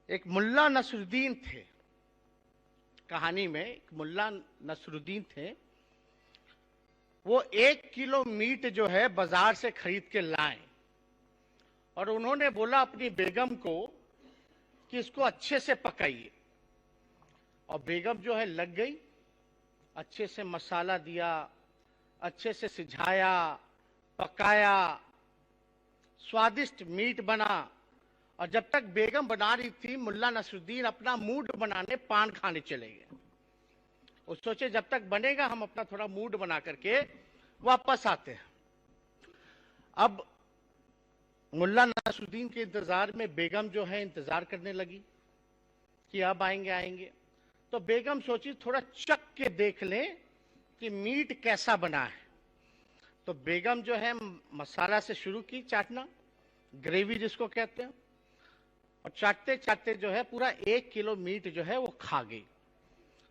एक मुल्ला नसरुद्दीन थे। कहानी में एक मुल्ला नसरुद्दीन थे। वो 1 किलो मीट जो है बाजार से खरीद के लाए और उन्होंने बोला अपनी बेगम को कि इसको अच्छे से पकाइए। और बेगम जो है लग गई, अच्छे से मसाला दिया, अच्छे से सिझाया, पकाया, स्वादिष्ट मीट बना। और जब तक बेगम बना रही थी, मुल्ला नसरुद्दीन अपना मूड बनाने पान खाने चले गए। वो सोचे जब तक बनेगा हम अपना थोड़ा मूड बना करके वापस आते हैं। अब मुल्ला नसरुद्दीन के इंतजार में बेगम जो है इंतजार करने लगी कि अब आएंगे आएंगे। तो बेगम सोची थोड़ा चख के देख लें कि मीट कैसा बना है। तो बेगम जो है मसाला से शुरू की चाटना, ग्रेवी जिसको कहते हैं, और चाटते चाटते जो है पूरा 1 किलो मीट जो है वो खा गई।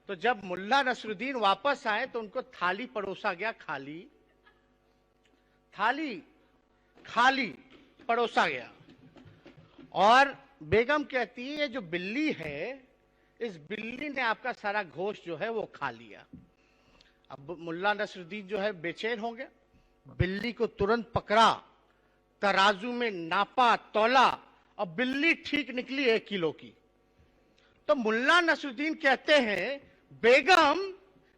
तो जब मुल्ला नसरुद्दीन वापस आए तो उनको थाली परोसा गया, थाली खाली परोसा गया। और बेगम कहती है ये जो बिल्ली है, इस बिल्ली ने आपका सारा गोश्त जो है वो खा लिया। अब मुल्ला नसरुद्दीन जो है बेचैन हो गया, बिल्ली को तुरंत पकड़ा, तराजू में नापा, तौला और बिल्ली ठीक निकली 1 किलो की। तो मुल्ला नसरुद्दीन कहते हैं बेगम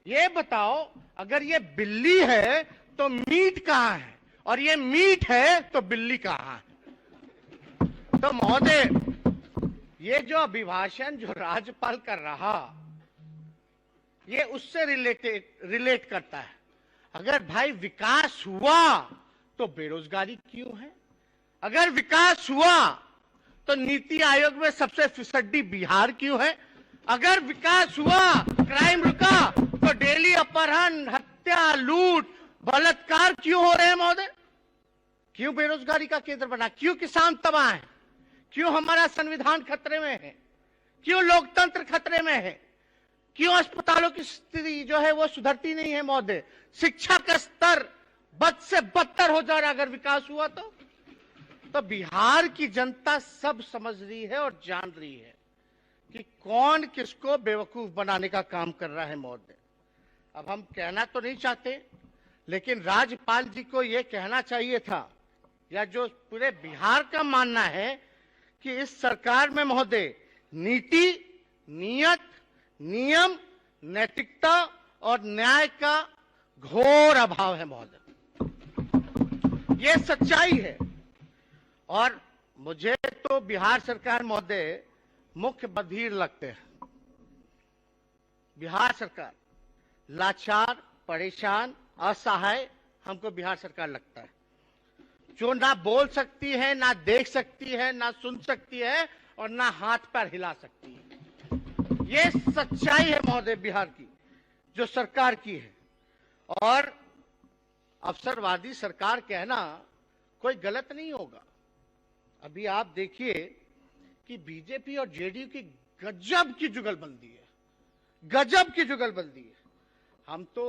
ये बताओ, अगर ये बिल्ली है तो मीट कहाँ है, और ये मीट है तो बिल्ली कहाँ है। तो महोदय, ये जो अभिभाषण जो राज्यपाल कर रहा, ये उससे रिलेट करता है। अगर भाई विकास हुआ तो बेरोजगारी क्यों है? अगर विकास हुआ तो नीति आयोग में सबसे फिसड्डी बिहार क्यों है? अगर विकास हुआ, क्राइम रुका, तो डेली अपहरण, हत्या, लूट, बलात्कार क्यों हो रहे हैं महोदय? क्यों बेरोजगारी का केंद्र बना? क्यों किसान तबाह है? क्यों हमारा संविधान खतरे में है? क्यों लोकतंत्र खतरे में है? क्यों अस्पतालों की स्थिति जो है वो सुधरती नहीं है महोदय? शिक्षा का स्तर बद से बदतर हो जा रहा है अगर विकास हुआ तो बिहार की जनता सब समझ रही है और जान रही है कि कौन किसको बेवकूफ बनाने का काम कर रहा है महोदय। अब हम कहना तो नहीं चाहते, लेकिन राज्यपाल जी को यह कहना चाहिए था, या जो पूरे बिहार का मानना है कि इस सरकार में महोदय नीति, नियत, नियम, नैतिकता और न्याय का घोर अभाव है महोदय। यह सच्चाई है। और मुझे तो बिहार सरकार महोदय मुख्य बधिर लगते हैं। बिहार सरकार लाचार, परेशान, असहाय हमको बिहार सरकार लगता है, जो ना बोल सकती है, ना देख सकती है, ना सुन सकती है और ना हाथ पैर हिला सकती है। ये सच्चाई है महोदय बिहार की, जो सरकार की है। और अवसरवादी सरकार कहना कोई गलत नहीं होगा। अभी आप देखिए कि बीजेपी और जेडीयू की गजब की जुगलबंदी है, गजब की जुगलबंदी है। हम तो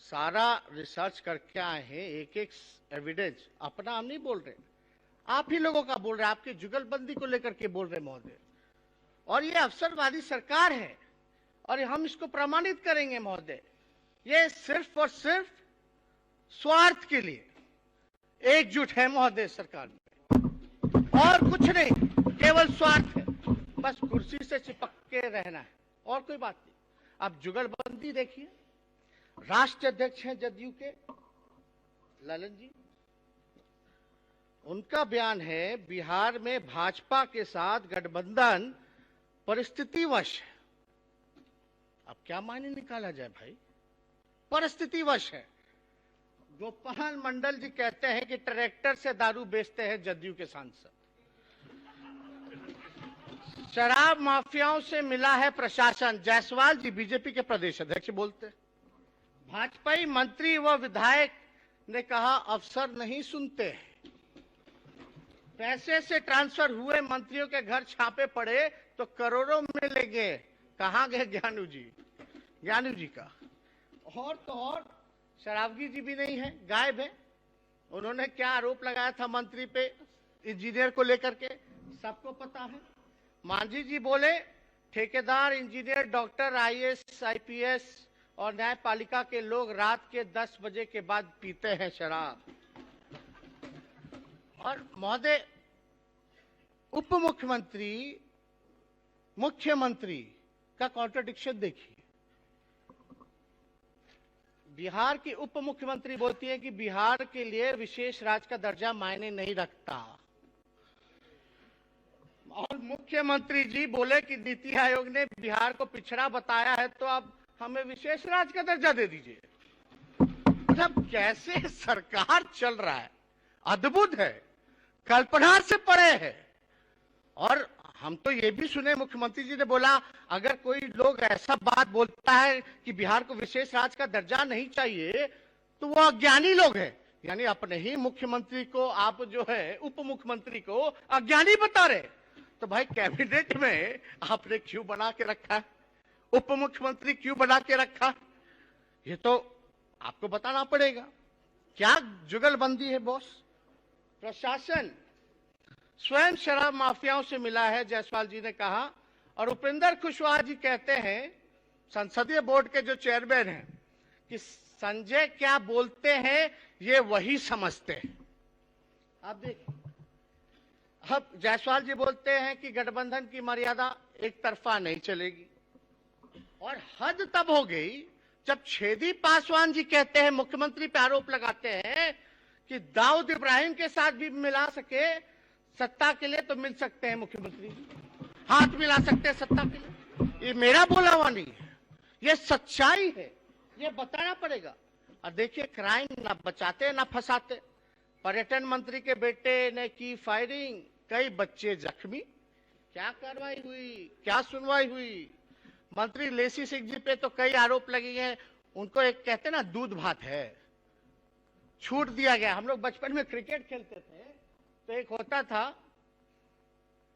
सारा रिसर्च करके आए हैं, एक एक एविडेंस, अपना हम नहीं बोल रहे, आप ही लोगों का बोल रहे हैं, आपकी जुगलबंदी को लेकर के बोल रहे महोदय। और ये अवसरवादी सरकार है और हम इसको प्रमाणित करेंगे महोदय। ये सिर्फ और सिर्फ स्वार्थ के लिए एकजुट है महोदय सरकार में, और कुछ नहीं, केवल स्वार्थ है। बस कुर्सी से चिपक के रहना है और कोई बात नहीं। अब जुगलबंदी देखिए, राष्ट्रीय अध्यक्ष हैं जदयू के ललन जी, उनका बयान है बिहार में भाजपा के साथ गठबंधन परिस्थितिवश है। अब क्या मायने निकाला जाए भाई? परिस्थितिवश है। गोपाल मंडल जी कहते हैं कि ट्रैक्टर से दारू बेचते हैं जदयू के सांसद। शराब माफियाओं से मिला है प्रशासन, जायसवाल जी बीजेपी के प्रदेश अध्यक्ष बोलते हैं। भाजपाई मंत्री व विधायक ने कहा अफसर नहीं सुनते। पैसे से ट्रांसफर हुए मंत्रियों के घर छापे पड़े तो करोड़ों में ले गए। कहां गए ज्ञानू जी का? और तो और शराबगी जी भी नहीं है, गायब है। उन्होंने क्या आरोप लगाया था मंत्री पे, इंजीनियर को लेकर के, सबको पता है। मांझी जी बोले ठेकेदार, इंजीनियर, डॉक्टर, आईएएस, आईपीएस और न्यायपालिका के लोग रात के 10 बजे के बाद पीते हैं शराब। और महोदय, उप मुख्यमंत्री मुख्यमंत्री का कॉन्ट्रडिक्शन देखिए। बिहार की उप मुख्यमंत्री बोलती है कि बिहार के लिए विशेष राज्य का दर्जा मायने नहीं रखता, और मुख्यमंत्री जी बोले कि नीति आयोग ने बिहार को पिछड़ा बताया है, तो अब हमें विशेष राज्य का दर्जा दे दीजिए। मतलब कैसे सरकार चल रहा है, अद्भुत है, कल्पना से परे है। और हम तो ये भी सुने, मुख्यमंत्री जी ने बोला अगर कोई लोग ऐसा बात बोलता है कि बिहार को विशेष राज्य का दर्जा नहीं चाहिए तो वो अज्ञानी लोग हैं। यानी अपने ही मुख्यमंत्री को आप जो है उप मुख्यमंत्री को अज्ञानी बता रहे। तो भाई कैबिनेट में आपने क्यों बना के रखा, उप मुख्यमंत्री क्यों बना के रखा, ये तो आपको बताना पड़ेगा। क्या जुगलबंदी है बॉस। प्रशासन स्वयं शराब माफियाओं से मिला है, जायसवाल जी ने कहा। और उपेंद्र कुशवाहा जी कहते हैं, संसदीय बोर्ड के जो चेयरमैन हैं, कि संजय क्या बोलते हैं ये वही समझते हैं। आप देखिए, अब जायसवाल जी बोलते हैं कि गठबंधन की मर्यादा एक तरफा नहीं चलेगी। और हद तब हो गई जब छेदी पासवान जी कहते हैं, मुख्यमंत्री पे आरोप लगाते हैं कि दाऊद इब्राहिम के साथ भी मिला सके सत्ता के लिए तो मिल सकते हैं मुख्यमंत्री, हाथ मिला सकते हैं सत्ता के लिए। ये मेरा बोला हुआ नहीं है, ये सच्चाई है, ये बताना पड़ेगा। और देखिए, क्राइम ना बचाते ना फंसाते। पर्यटन मंत्री के बेटे ने की फायरिंग, कई बच्चे जख्मी। क्या कार्रवाई हुई, क्या सुनवाई हुई। मंत्री लेसी सिंह जी पे तो कई आरोप लगे हैं, उनको एक कहते ना दूध भात है, छूट दिया गया। हम लोग बचपन में क्रिकेट खेलते थे तो एक होता था,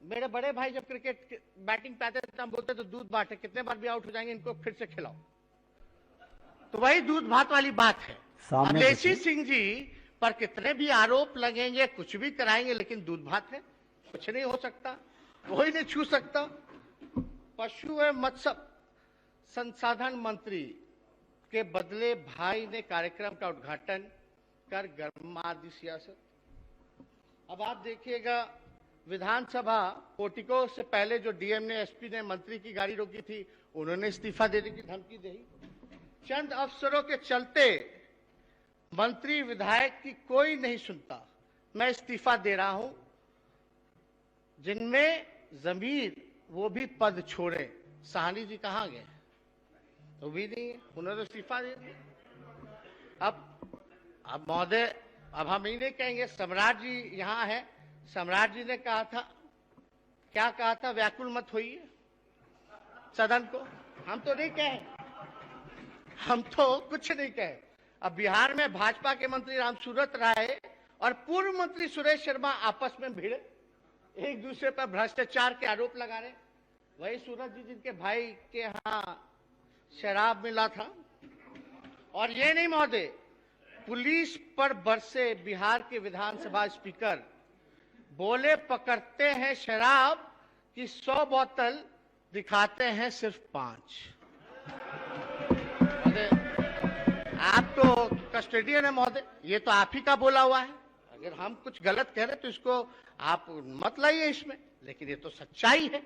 मेरे बड़े भाई जब क्रिकेट बैटिंग पे आते थे हम बोलते तो दूध भात है, कितने बार भी आउट हो जाएंगे इनको फिर से खिलाओ। तो वही दूध भात वाली बात है। लेसी सिंह जी पर कितने भी आरोप लगेंगे, कुछ भी कराएंगे, लेकिन दूध भात है, कुछ नहीं हो सकता, कोई नहीं छू सकता। पशु एवं मत्स्य संसाधन मंत्री के बदले भाई ने कार्यक्रम का उद्घाटन कर गर्मा दी सियासत। अब आप देखिएगा, विधानसभा पोर्टिको से पहले जो डीएम ने, एसपी ने मंत्री की गाड़ी रोकी थी, उन्होंने इस्तीफा देने की धमकी दी। चंद अफसरों के चलते मंत्री विधायक की कोई नहीं सुनता, मैं इस्तीफा दे रहा हूं। जिनमें जमीर वो भी पद छोड़े। साहनी जी कहां गए, वो भी नहीं है, उन्होंने इस्तीफा दे दिया। अब महोदय, अब हम ही नहीं कहेंगे, सम्राट जी यहां है, सम्राट जी ने कहा था, क्या कहा था, व्याकुल मत होइए सदन को। हम तो नहीं कहे, हम तो कुछ नहीं कहे। अब बिहार में भाजपा के मंत्री रामसूरत राय और पूर्व मंत्री सुरेश शर्मा आपस में भिड़े, एक दूसरे पर भ्रष्टाचार के आरोप लगा रहे। वही सूरज जी जिनके भाई के यहाँ शराब मिला था। और ये नहीं महोदय, पुलिस पर बरसे बिहार के विधानसभा स्पीकर, बोले पकड़ते हैं शराब की 100 बोतल, दिखाते हैं सिर्फ 5। आप तो कस्टोडियन है महोदय, ये तो आप ही का बोला हुआ है। अगर हम कुछ गलत कह रहे तो इसको आप मत लाइए इसमें, लेकिन ये तो सच्चाई है।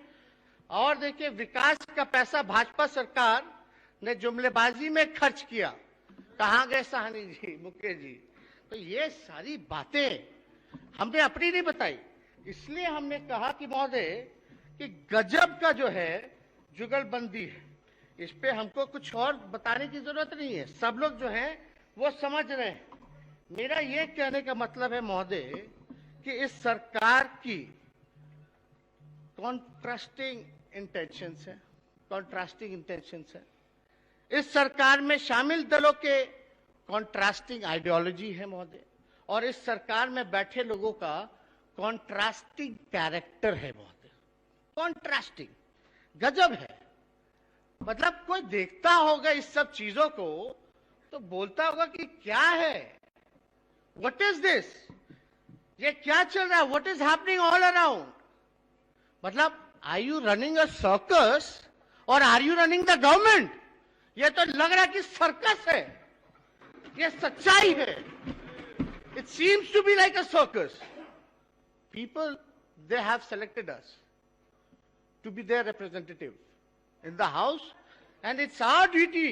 और देखिए, विकास का पैसा भाजपा सरकार ने जुमलेबाजी में खर्च किया। कहां गए साहनी जी, मुकेश जी। तो ये सारी बातें हमने अपनी नहीं बताई, इसलिए हमने कहा कि महोदय कि गजब का जो है जुगलबंदी है, इस पे हमको कुछ और बताने की जरूरत नहीं है, सब लोग जो है वो समझ रहे हैं। मेरा ये कहने का मतलब है महोदय कि इस सरकार की कॉन्ट्रास्टिंग इंटेंशंस है, कॉन्ट्रास्टिंग इंटेंशंस है। इस सरकार में शामिल दलों के कॉन्ट्रास्टिंग आइडियोलॉजी है महोदय, और इस सरकार में बैठे लोगों का कॉन्ट्रास्टिंग कैरेक्टर है महोदय। कॉन्ट्रास्टिंग गजब है। मतलब कोई देखता होगा इस सब चीजों को तो बोलता होगा कि क्या है, व्हाट इज दिस, ये क्या चल रहा है, what is happening all around. मतलब are you running a circus or are you running the government? ये तो लग रहा है कि सर्कस है, ये सच्चाई है. It seems to be like a circus. People, they have selected us to be their representative in the house, and it's our duty,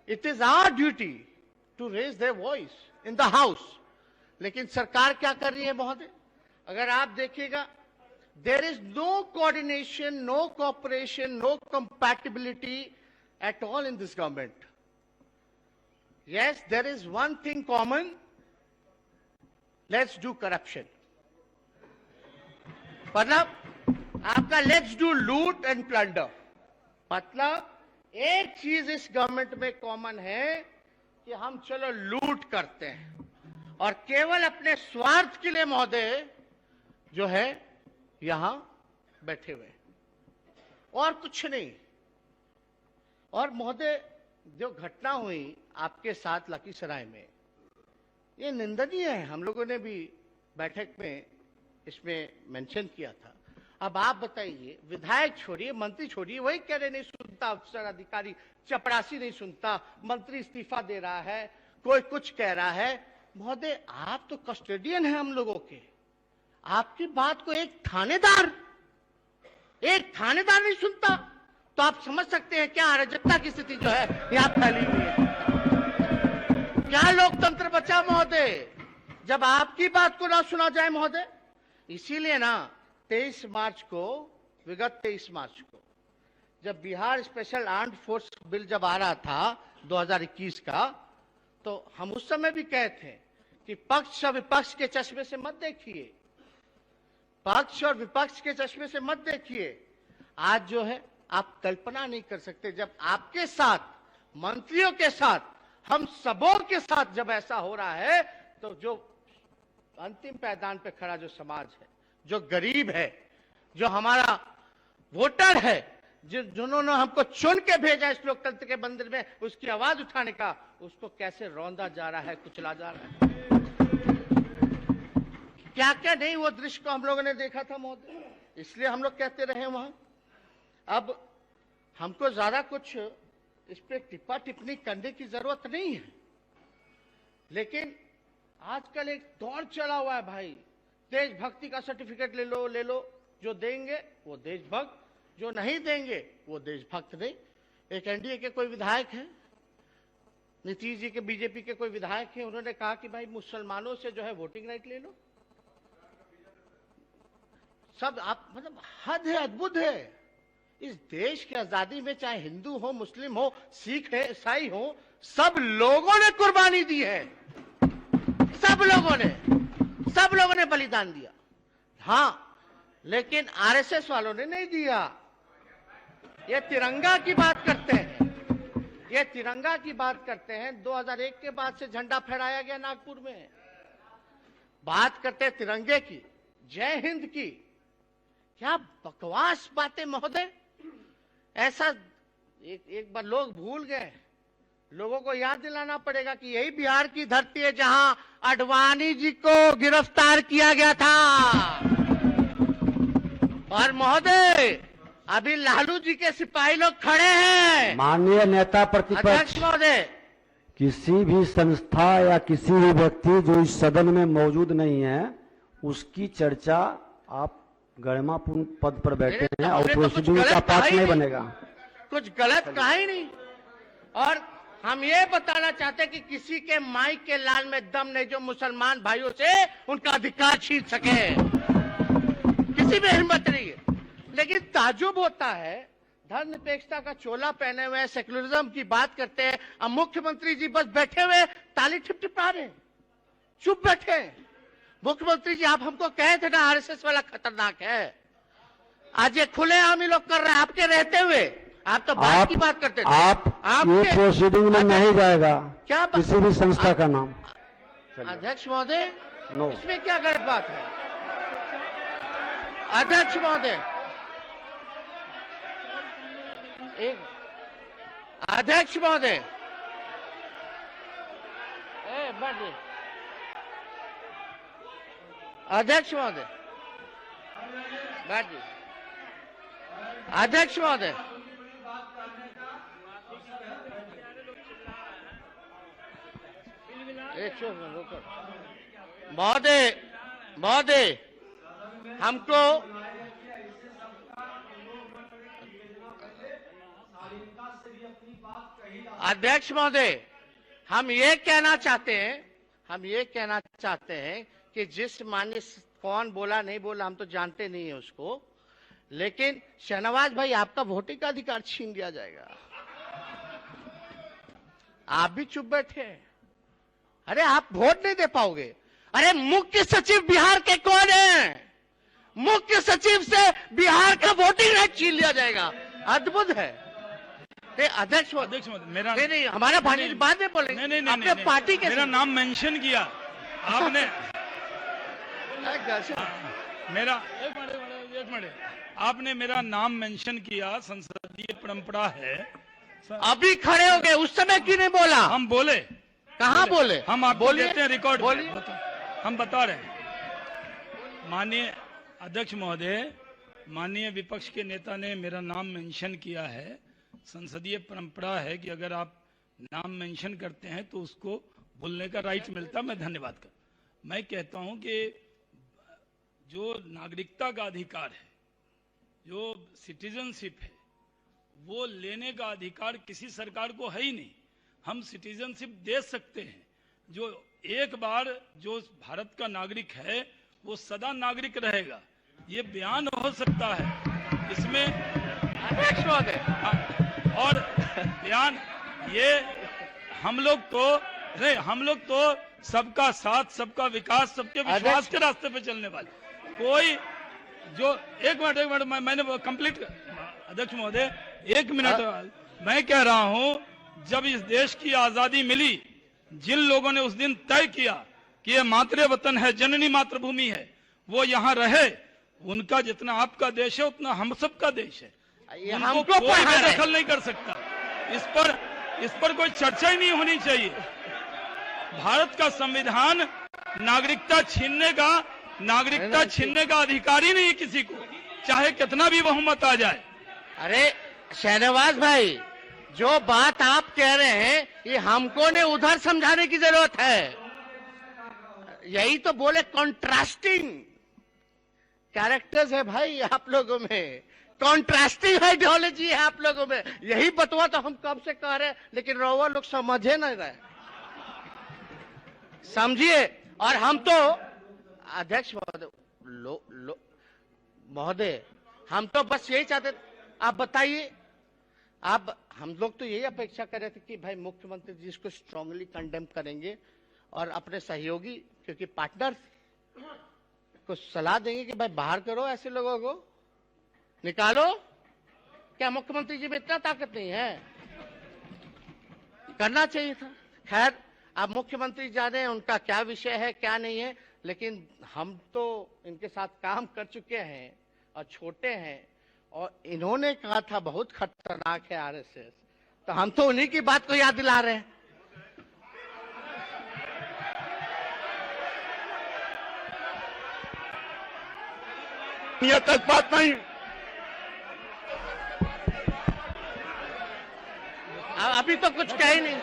it is our duty to raise their voice in the house. लेकिन सरकार क्या कर रही है महोदय? अगर आप देखिएगा, there is no coordination, no cooperation, no compatibility at all in this government. Yes, there is one thing common: let's do corruption. मतलब आपका लेट्स डू लूट एंड प्लंडर. मतलब एक चीज इस गवर्नमेंट में कॉमन है कि हम चलो लूट करते हैं और केवल अपने स्वार्थ के लिए महोदय जो है यहां बैठे हुए, और कुछ नहीं. और महोदय, जो घटना हुई आपके साथ लखीसराय में, ये निंदनीय है. हम लोगों ने भी बैठक में इसमें मेंशन किया था. अब आप बताइए, विधायक छोड़िए, मंत्री छोड़िए, वही कह रहे नहीं सुनता, अफसर अधिकारी चपरासी नहीं सुनता, मंत्री इस्तीफा दे रहा है, कोई कुछ कह रहा है. महोदय, आप तो कस्टोडियन हैं हम लोगों के. आपकी बात को एक थानेदार नहीं सुनता, तो आप समझ सकते हैं क्या अराजकता की स्थिति जो है यहां फैली हुई है. क्या लोकतंत्र बचा महोदय जब आपकी बात को ना सुना जाए महोदय? इसीलिए ना 23 मार्च को, विगत 23 मार्च को, जब Bihar special armed force bill जब आ रहा था 2021 का, तो हम उस समय भी कहे थे कि पक्ष और विपक्ष के चश्मे से मत देखिए, पक्ष और विपक्ष के चश्मे से मत देखिए. आज जो है आप कल्पना नहीं कर सकते, जब आपके साथ, मंत्रियों के साथ, हम सबों के साथ जब ऐसा हो रहा है, तो जो अंतिम पायदान पे खड़ा जो समाज है, जो गरीब है, जो हमारा वोटर है, जिन्होंने हमको चुन के भेजा इस लोकतंत्र के मंदिर में, उसकी आवाज उठाने का, उसको कैसे रौंदा जा रहा है, कुचला जा रहा है. क्या क्या नहीं वो दृश्य को हम लोगों ने देखा था महोदय. इसलिए हम लोग कहते रहे वहां. अब हमको ज्यादा कुछ इस पे टिप्पा टिप्पणी करने की जरूरत नहीं है, लेकिन आजकल एक दौर चला हुआ है भाई, देशभक्ति का सर्टिफिकेट ले लो, जो देंगे वो देशभक्त, जो नहीं देंगे वो देशभक्त नहीं. एक एनडीए के कोई विधायक हैं, नीतीश जी के बीजेपी के कोई विधायक हैं, उन्होंने कहा कि भाई मुसलमानों से जो है वोटिंग राइट ले लो. सब आप, मतलब हद है, अद्भुत है. इस देश की आजादी में चाहे हिंदू हो, मुस्लिम हो, सिख है, ईसाई हो, सब लोगों ने कुर्बानी दी है. सब लोगों ने बलिदान दिया. हां, लेकिन आरएसएस वालों ने नहीं दिया. ये तिरंगा की बात करते हैं, ये तिरंगा की बात करते हैं. 2001 के बाद से झंडा फहराया गया नागपुर में. बात करते हैं तिरंगे की, जय हिंद की. क्या बकवास बातें महोदय. ऐसा एक बार लोग भूल गए. लोगों को याद दिलाना पड़ेगा कि यही बिहार की धरती है जहां आडवाणी जी को गिरफ्तार किया गया था. और महोदय, अभी लालू जी के सिपाही लोग खड़े हैं. माननीय नेता प्रतिपक्ष अध्यक्ष महोदय, किसी भी संस्था या किसी भी व्यक्ति जो इस सदन में मौजूद नहीं है, उसकी चर्चा आप गरिमापूर्ण पद पर बैठे हैं और प्रोसीडिंग का पार्ट नहीं बनेगा. कुछ गलत कहा ही नहीं. और हम ये बताना चाहते हैं कि किसी के माई के लाल में दम नहीं जो मुसलमान भाइयों से उनका अधिकार छीन सके. किसी में हिम्मत नहीं है. लेकिन ताजुब होता है, धर्मनिरपेक्षता का चोला पहने हुए सेक्युलरिज्म की बात करते हैं, अब मुख्यमंत्री जी बस बैठे हुए ताली टिपटिपा रहे, चुप बैठे. मुख्यमंत्री जी, आप हमको कहे थे ना आरएसएस वाला खतरनाक है. आज ये खुले आम ही लोग कर रहे हैं आपके रहते हुए. आप तो बात की बात करते थे. आप ये प्रोसीडिंग में नहीं जाएगा क्या किसी भी संस्था का नाम. अध्यक्ष महोदय, नो, इसमें क्या गलत बात है? अध्यक्ष महोदय, अध्यक्ष महोदय, अध्यक्ष महोदय, बैठ जी। अध्यक्ष महोदय, महोदय महोदय हमको अध्यक्ष महोदय हम ये कहना चाहते हैं कि जिस मान्य कौन बोला नहीं बोला हम तो जानते नहीं है उसको, लेकिन शहनवाज भाई आपका वोटिंग का अधिकार छीन लिया जाएगा। आप भी चुप बैठे हैं। अरे आप वोट नहीं दे पाओगे। अरे मुख्य सचिव बिहार के कौन है? मुख्य सचिव से बिहार का वोटिंग राइट छीन लिया जाएगा। अद्भुत है। अध्यक्ष महोदय मेरा नहीं हमारा भाषण बाद में बोलेंगे। नहीं, अपने पार्टी के मेरा नाम मेंशन किया आपने। मेरा एक मिनट आपने मेरा नाम मेंशन किया, संसदीय परंपरा है। अभी खड़े हो गए, उस समय क्यों नहीं बोला? हम बोले। कहाँ बोले? हम आपको बोलिए, देते हैं रिकॉर्ड। बोलिए। हम बता रहे हैं। माननीय अध्यक्ष महोदय, माननीय विपक्ष के नेता ने मेरा नाम मेंशन किया है। संसदीय परंपरा है कि अगर आप नाम मेंशन करते हैं तो उसको बोलने का राइट मिलता। मैं धन्यवाद कर मैं कहता हूं कि जो नागरिकता का अधिकार है, जो सिटीजनशिप है, वो लेने का अधिकार किसी सरकार को है ही नहीं। हम सिटीजनशिप दे सकते हैं। जो एक बार जो भारत का नागरिक है वो सदा नागरिक रहेगा, ये बयान हो सकता है इसमें। अध्यक्ष महोदय और बयान ये हम लोग तो सबका साथ, सबका विकास, सबके विश्वास के रास्ते पे चलने वाले। कोई जो एक मिनट मैंने कंप्लीट। अध्यक्ष महोदय एक मिनट, मैं कह रहा हूं जब इस देश की आजादी मिली, जिन लोगों ने उस दिन तय किया कि ये मातृ वतन है, जननी मातृभूमि है, वो यहाँ रहे। उनका जितना आपका देश है उतना हम सबका देश है। हमको कोई दखल नहीं कर सकता। इस पर कोई चर्चा ही नहीं होनी चाहिए। भारत का संविधान नागरिकता छीनने का अधिकार ही नहीं है किसी को, चाहे कितना भी बहुमत आ जाए। अरे शहनवाज भाई, जो बात आप कह रहे हैं ये हमको ने उधर समझाने की जरूरत है। यही तो बोले कॉन्ट्रास्टिंग कैरेक्टर्स है भाई आप लोगों में, कॉन्ट्रास्टिंग आइडियोलॉजी है आप लोगों में। यही बतवा तो हम कब से कह रहे हैं, लेकिन रोवा लोग समझे नहीं रहे। समझिए। और हम तो अध्यक्ष महोदय हम तो बस यही चाहते। आप बताइए, आप हम लोग तो यही अपेक्षा कर रहे थे कि भाई मुख्यमंत्री जी इसको स्ट्रांगली कंडेम करेंगे और अपने सहयोगी, क्योंकि पार्टनर को सलाह देंगे कि भाई बाहर करो, ऐसे लोगों को निकालो। क्या मुख्यमंत्री जी में इतना ताकत नहीं है? करना चाहिए था। खैर अब मुख्यमंत्री जाने उनका क्या विषय है क्या नहीं है, लेकिन हम तो इनके साथ काम कर चुके हैं और छोटे हैं, और इन्होंने कहा था बहुत खतरनाक है आरएसएस, तो हम तो उन्हीं की बात को याद दिला रहे हैं। ये तक बात नहीं। अभी तो कुछ कह ही नहीं।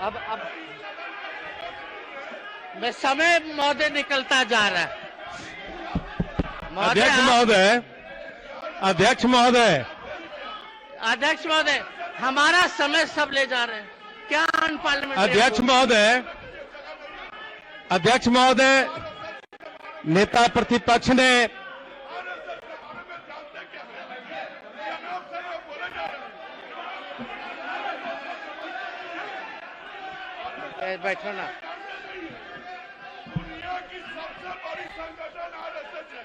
अब मैं समय महोदय निकलता जा रहा है। अध्यक्ष महोदय हमारा समय सब ले जा रहे हैं। क्या अनपार्लियामेंट्री? अध्यक्ष महोदय नेता प्रतिपक्ष ने बैठो ना। दुनिया की सबसे बड़ी संगठन आरएसएस है।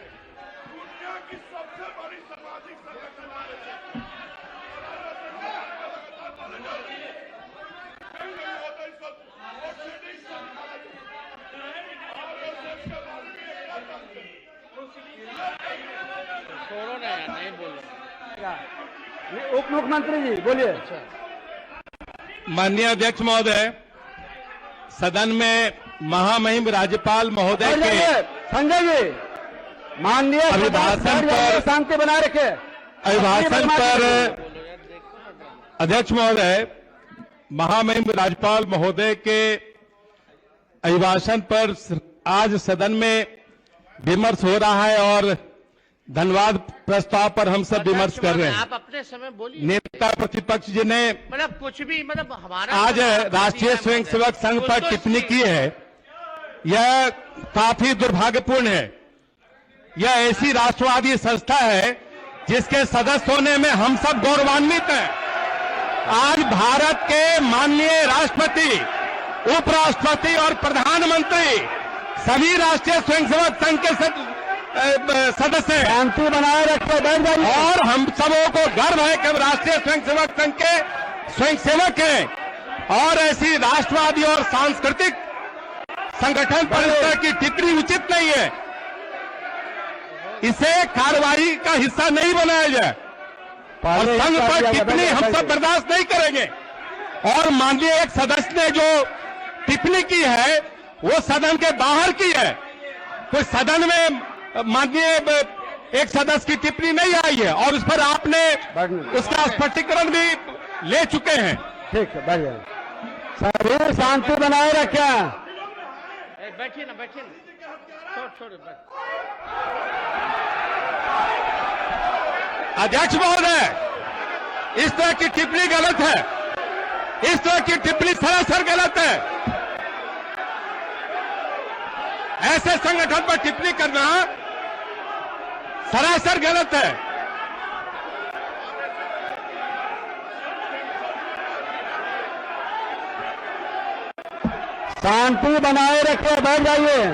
दुनिया की सबसे बड़ी सामाजिक संगठन आरएसएस है। छोड़ो ना यार, नहीं बोलो। उप मुख्यमंत्री जी बोलिए। माननीय अध्यक्ष महोदय, सदन में महामहिम राज्यपाल महोदय के संजय जी, माननीय अभिभाषण पर शांति बनाए रखे। अभिभाषण पर अध्यक्ष महोदय, महामहिम राज्यपाल महोदय के अभिभाषण पर आज सदन में विमर्श हो रहा है और धन्यवाद प्रस्ताव पर हम सब विमर्श कर रहे हैं। आप अपने समय बोलिए। नेता प्रतिपक्ष जी ने मतलब कुछ भी मतलब हमारा आज राष्ट्रीय स्वयंसेवक संघ पर टिप्पणी की है, यह काफी दुर्भाग्यपूर्ण है। यह ऐसी राष्ट्रवादी संस्था है जिसके सदस्य होने में हम सब गौरवान्वित हैं। आज भारत के माननीय राष्ट्रपति, उपराष्ट्रपति और प्रधानमंत्री सभी राष्ट्रीय स्वयंसेवक संघ के सदस्य हैं। शांति बनाए रखे, बैठ जाइए। और हम सबों को गर्व है कि हम राष्ट्रीय स्वयंसेवक संघ के स्वयंसेवक हैं और ऐसी राष्ट्रवादी और सांस्कृतिक संगठन पर इस तरह की टिप्पणी उचित नहीं है। इसे कार्रवाई का हिस्सा नहीं बनाया जाए और संघ पर टिप्पणी हम सब बर्दाश्त नहीं करेंगे। और माननीय एक सदस्य ने जो टिप्पणी की है वो सदन के बाहर की है। तो सदन में माननीय एक सदस्य की टिप्पणी नहीं आई है और उस पर आपने उसका स्पष्टीकरण भी ले चुके हैं। ठीक है, बैठ जाइए। सभी शांति बनाए रखें। बैठिए ना, बैठिए ना, छोड़ बैठ। अध्यक्ष महोदय, इस तरह की टिप्पणी गलत है। इस तरह की टिप्पणी सरासर गलत है। ऐसे संगठन पर टिप्पणी करना सरासर गलत है। शांति बनाए रखे, बैठ जाइए।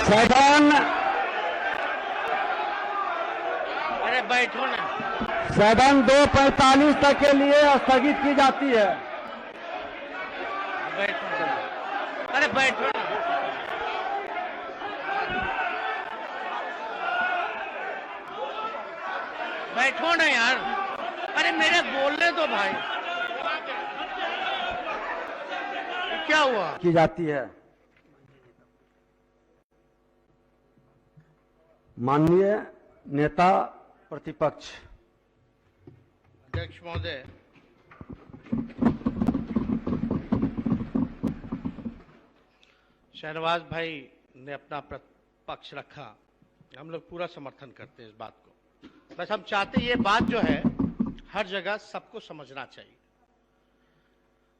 सदन अरे बैठो ना। सदन 2:45 तक के लिए स्थगित की जाती है। बैठो ना। अरे बैठो ना। बैठो ना यार। अरे मेरे बोलने दो भाई। क्या हुआ? की जाती है। माननीय नेता प्रतिपक्ष अध्यक्ष महोदय, शहनवाज भाई ने अपना पक्ष रखा, हम लोग पूरा समर्थन करते हैं इस बात को। बस हम चाहते ये बात जो है हर जगह सबको समझना चाहिए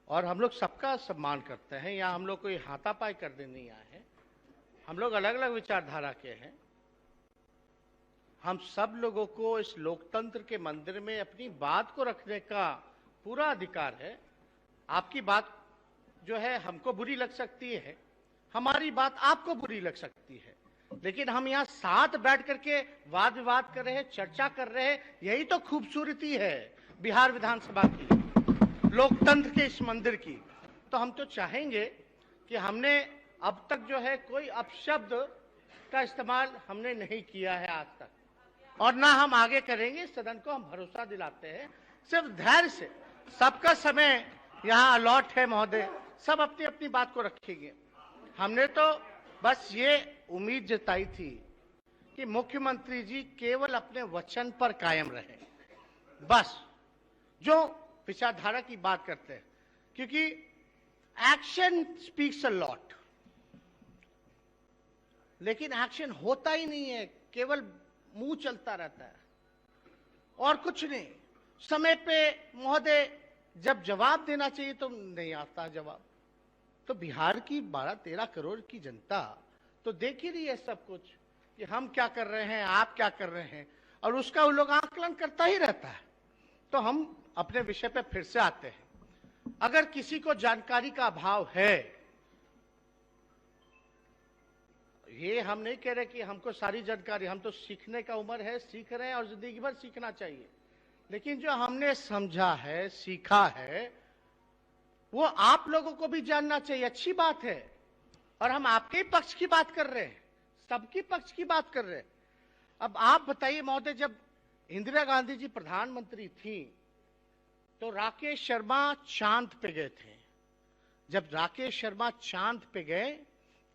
और हम लोग सबका सम्मान करते हैं। यहाँ हम लोग कोई हाथापाई करने नहीं आए हैं। हम लोग अलग अलग विचारधारा के हैं। हम सब लोगों को इस लोकतंत्र के मंदिर में अपनी बात को रखने का पूरा अधिकार है। आपकी बात जो है हमको बुरी लग सकती है, हमारी बात आपको बुरी लग सकती है, लेकिन हम यहाँ साथ बैठ करके वाद विवाद कर रहे हैं, चर्चा कर रहे हैं। यही तो खूबसूरती है बिहार विधानसभा की, लोकतंत्र के इस मंदिर की। तो हम तो चाहेंगे कि हमने अब तक जो है कोई अपशब्द का इस्तेमाल हमने नहीं किया है आज तक, और ना हम आगे करेंगे। सदन को हम भरोसा दिलाते हैं, सिर्फ धैर्य से। सबका समय यहाँ अलॉट है महोदय, सब अपनी अपनी बात को रखेंगे। हमने तो बस ये उम्मीद जताई थी कि मुख्यमंत्री जी केवल अपने वचन पर कायम रहे, बस जो विचारधारा की बात करते हैं, क्योंकि एक्शन स्पीक्स अ लॉट, लेकिन एक्शन होता ही नहीं है, केवल मुंह चलता रहता है और कुछ नहीं। समय पे महोदय जब जवाब देना चाहिए तो नहीं आता जवाब। तो बिहार की 12-13 करोड़ की जनता तो देख ही रही है सब कुछ कि हम क्या कर रहे हैं, आप क्या कर रहे हैं, और उसका वो लोग आकलन करता ही रहता है। तो हम अपने विषय पे फिर से आते हैं। अगर किसी को जानकारी का अभाव है, ये हम नहीं कह रहे कि हमको सारी जानकारी, हम तो सीखने का उम्र है, सीख रहे हैं और जिंदगी भर सीखना चाहिए, लेकिन जो हमने समझा है, सीखा है, वो आप लोगों को भी जानना चाहिए। अच्छी बात है, और हम आपके ही पक्ष की बात कर रहे हैं, सबकी पक्ष की बात कर रहे हैं। अब आप बताइए महोदय, जब इंदिरा गांधी जी प्रधानमंत्री थी तो राकेश शर्मा चांद पे गए थे। जब राकेश शर्मा चांद पे गए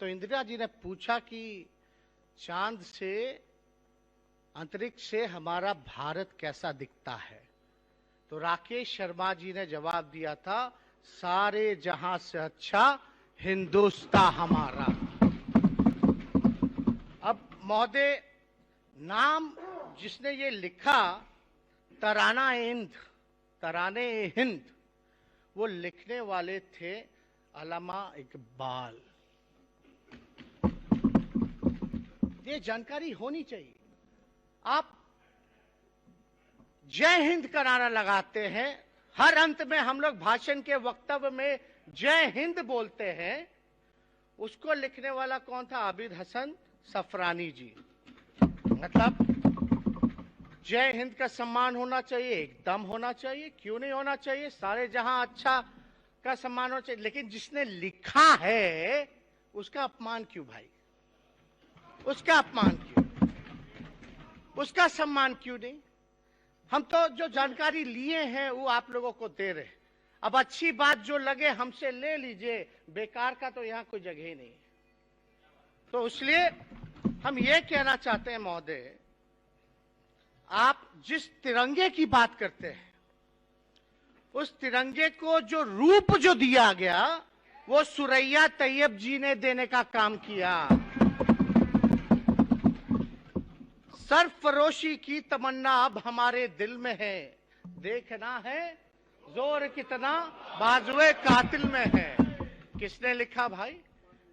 तो इंदिरा जी ने पूछा कि चांद से, अंतरिक्ष से हमारा भारत कैसा दिखता है? तो राकेश शर्मा जी ने जवाब दिया था, सारे जहां से अच्छा हिंदुस्तान हमारा। अब महोदय, नाम जिसने ये लिखा तराने हिंद, वो लिखने वाले थे अल्लामा इकबाल। ये जानकारी होनी चाहिए। आप जय हिंद का नारा लगाते हैं, हर अंत में हम लोग भाषण के वक्तव्य में जय हिंद बोलते हैं। उसको लिखने वाला कौन था? आबिद हसन सफरानी जी। मतलब जय हिंद का सम्मान होना चाहिए, एकदम होना चाहिए, क्यों नहीं होना चाहिए? सारे जहां अच्छा का सम्मान होना चाहिए, लेकिन जिसने लिखा है उसका अपमान क्यों भाई? उसका अपमान क्यों? उसका सम्मान क्यों नहीं? हम तो जो जानकारी लिए हैं वो आप लोगों को दे रहे हैं। अब अच्छी बात जो लगे हमसे ले लीजिए, बेकार का तो यहाँ कोई जगह ही नहीं है। तो इसलिए हम ये कहना चाहते हैं महोदय, आप जिस तिरंगे की बात करते हैं, उस तिरंगे को जो रूप जो दिया गया वो सुरैया तैयब जी ने देने का काम किया। सरफरोशी की तमन्ना अब हमारे दिल में है, देखना है जोर कितना बाजुए कातिल में है। किसने लिखा भाई?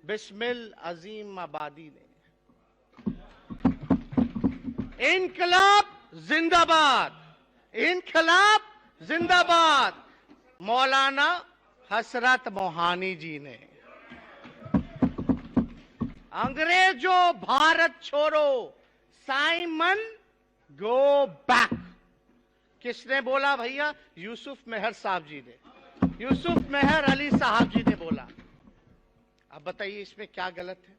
बिस्मिल अजीम आबादी ने। इनकलाब जिंदाबाद, इनकलाब जिंदाबाद, मौलाना हसरत मोहानी जी ने। अंग्रेजों भारत छोड़ो, साइमन गो बैक। किसने बोला भैया? यूसुफ मेहर साहब जी ने, यूसुफ मेहर अली साहब जी ने बोला। अब बताइए इसमें क्या गलत है?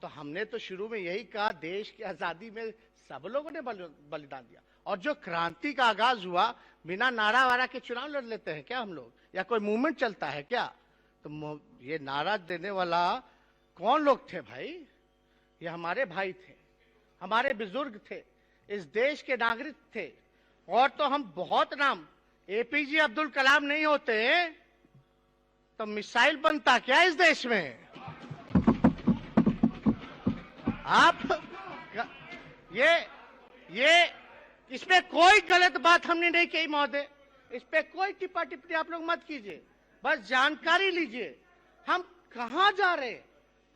तो हमने तो शुरू में यही कहा, देश की आजादी में सब लोगों ने बलिदान दिया। और जो क्रांति का आगाज हुआ, बिना नारा वारा के चुनाव लड़ लेते हैं क्या हम लोग? या कोई मूवमेंट चलता है क्या? तो ये नारा देने वाला कौन लोग थे भाई? ये हमारे भाई थे, हमारे बुजुर्ग थे, इस देश के नागरिक थे। और तो हम बहुत नाम, एपीजे अब्दुल कलाम नहीं होते तो मिसाइल बनता क्या इस देश में? आप ये इसमें कोई गलत बात हमने नहीं कही महोदय, इस पे कोई टिप्पा टिप्पणी आप लोग मत कीजिए, बस जानकारी लीजिए हम कहां जा रहे हैं।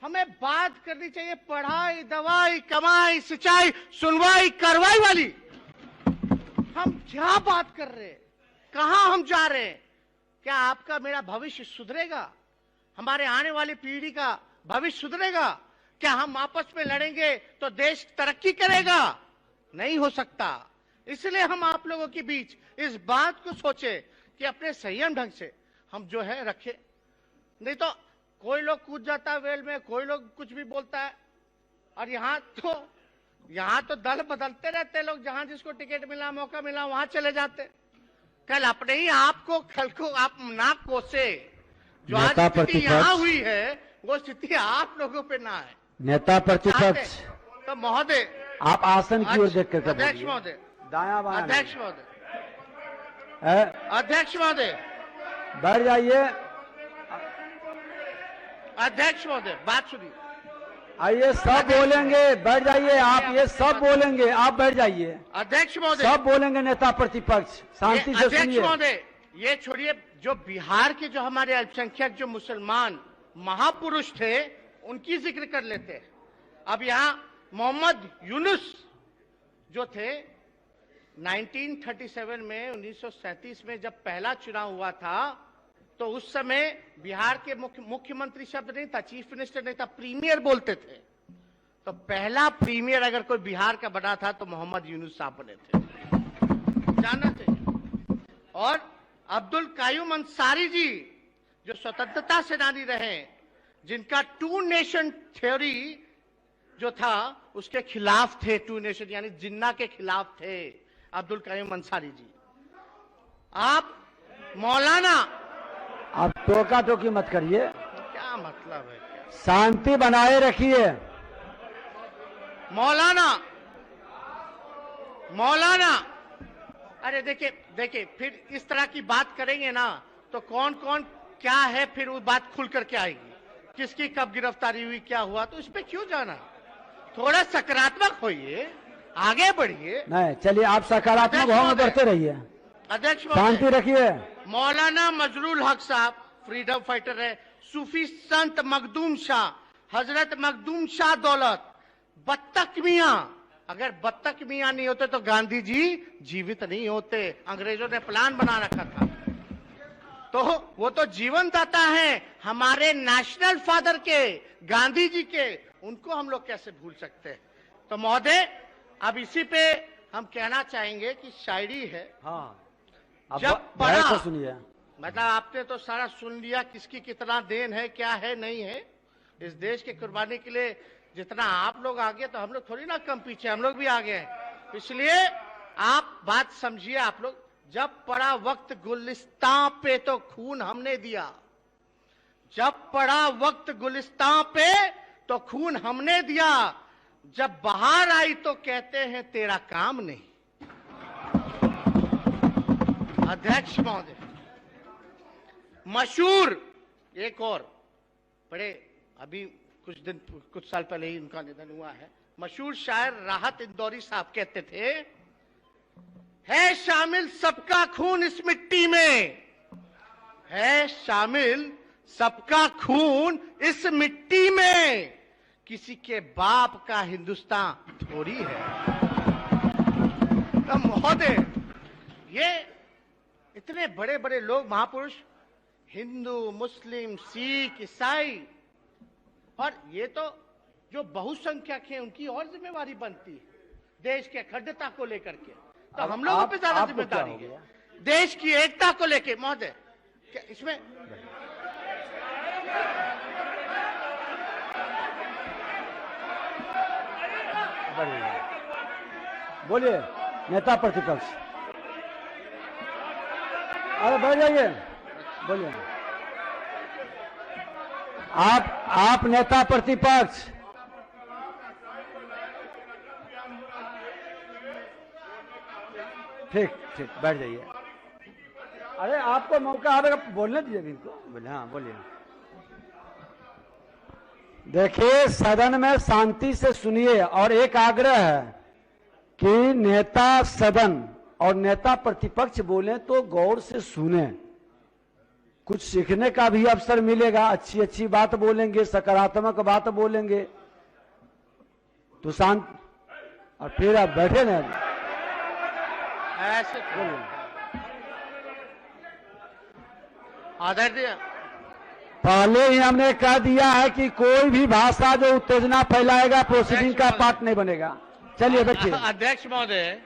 हमें बात करनी चाहिए पढ़ाई, दवाई, कमाई, सिंचाई, सुनवाई, कार्रवाई वाली। हम क्या बात कर रहे हैं? कहां हम जा रहे हैं? क्या आपका मेरा भविष्य सुधरेगा? हमारे आने वाली पीढ़ी का भविष्य सुधरेगा? क्या हम आपस में लड़ेंगे तो देश तरक्की करेगा? नहीं हो सकता। इसलिए हम आप लोगों के बीच इस बात को सोचे कि अपने संयम ढंग से हम जो है रखे। नहीं तो कोई लोग कूद जाता है वेल में, कोई लोग कुछ भी बोलता है। और यहाँ तो दल बदलते रहते लोग, जहां जिसको टिकट मिला, मौका मिला, वहां चले जाते। कल अपने ही आपको कल को आप ना कोसे। जो आज स्थिति यहाँ हुई है वो स्थिति आप लोगों पे ना है। नेता प्रतिपक्ष तो महोदय, आप आसन की ओर देख कर अध्यक्ष महोदय, दाया बाया, अध्यक्ष महोदय, अध्यक्ष महोदय, बैठ जाइए। अध्यक्ष महोदय, बात सुनिए। आइए सब बोलेंगे, बैठ जाइए आप। ये सब बोलेंगे, आप बैठ जाइए। अध्यक्ष महोदय, सब बोलेंगे नेता प्रतिपक्ष, शांति से अध्यक्ष सुनिए। महोदय, ये छोड़िए, जो बिहार के जो हमारे अल्पसंख्यक जो मुसलमान महापुरुष थे उनकी जिक्र कर लेते हैं। अब यहाँ मोहम्मद यूनुस जो थे 1937 में, 1937 में जब पहला चुनाव हुआ था तो उस समय बिहार के मुख्यमंत्री शब्द नहीं था, चीफ मिनिस्टर नहीं था, प्रीमियर बोलते थे। तो पहला प्रीमियर अगर कोई बिहार का बना था तो मोहम्मद यूनुस साहब बने थे, जानना चाहिए। और अब्दुल कायूम अंसारी जी जो स्वतंत्रता सेनानी रहे, जिनका 2 नेशन थ्योरी जो था उसके खिलाफ थे, टू नेशन यानी जिन्ना के खिलाफ थे अब्दुल करीम अंसारी जी। आप मौलाना, आप टोका टोकी मत करिए, क्या मतलब है, क्या शांति बनाए रखिए। मौलाना, मौलाना, अरे देखिए देखिए, फिर इस तरह की बात करेंगे ना तो कौन कौन क्या है, फिर वो बात खुल करके आएगी, किसकी कब गिरफ्तारी हुई, क्या हुआ, तो इस पे क्यों जाना। थोड़ा सकारात्मक होइए, आगे बढ़िए। नहीं, चलिए आप सकारात्मक भाव में बढ़ते रहिए, अध्यक्ष शांति महोदय, रखिए। मौलाना मजरुल हक साहब फ्रीडम फाइटर है, सूफी संत मखदूम शाह, हजरत मखदूम शाह दौलत, बत्तख मियां, अगर बत्तख मियां नहीं होते तो गांधी जी जीवित नहीं होते। अंग्रेजों ने प्लान बना रखा था, तो वो तो जीवन दाता है हमारे नेशनल फादर के, गांधी जी के, उनको हम लोग कैसे भूल सकते हैं। तो महोदय अब इसी पे हम कहना चाहेंगे कि शायरी है। हाँ, अब जब ध्यान पढ़ा, से सुनिए। मतलब आपने तो सारा सुन लिया, किसकी कितना देन है, क्या है, नहीं है। इस देश के कुर्बानी के लिए जितना आप लोग आगे, तो हम लोग थोड़ी ना कम पीछे, हम लोग भी आगे हैं। इसलिए आप बात समझिए। आप लोग, जब पड़ा वक्त गुलिस्तां पे तो खून हमने दिया, जब पड़ा वक्त गुलिस्तां पे तो खून हमने दिया, जब बाहर आई तो कहते हैं तेरा काम नहीं। अध्यक्ष महोदय, मशहूर एक और बड़े, अभी कुछ साल पहले ही उनका निधन हुआ है, मशहूर शायर राहत इंदौरी साहब कहते थे, है शामिल सबका खून इस मिट्टी में, है शामिल सबका खून इस मिट्टी में, किसी के बाप का हिंदुस्तान थोड़ी है। तो महोदय, ये इतने बड़े बड़े लोग, महापुरुष, हिंदू, मुस्लिम, सिख, ईसाई, और ये तो जो बहुसंख्यक हैं उनकी और जिम्मेवारी बनती है देश के अखंडता को लेकर के। तो हम लोगों पे ज्यादा जिम्मेदारी है देश की एकता को लेकर। महोदय, क्या इसमें बोलिए नेता प्रतिपक्ष, अरे बैठ जाइए, बोलिए। आप नेता प्रतिपक्ष, ठीक ठीक बैठ जाइए। अरे आपको मौका आएगा, बोलने दीजिए इनको, बोले। हाँ बोलिए। देखिए, सदन में शांति से सुनिए, और एक आग्रह है कि नेता सदन और नेता प्रतिपक्ष बोले तो गौर से सुने, कुछ सीखने का भी अवसर मिलेगा। अच्छी अच्छी बात बोलेंगे, सकारात्मक बात बोलेंगे तो शांत, और फिर आप बैठे ना ऐसे आदरणीय, पहले ही हमने कह दिया है कि कोई भी भाषा जो उत्तेजना फैलाएगा प्रोसीडिंग का पार्ट नहीं बनेगा। चलिए बैठिए। अध्यक्ष महोदय,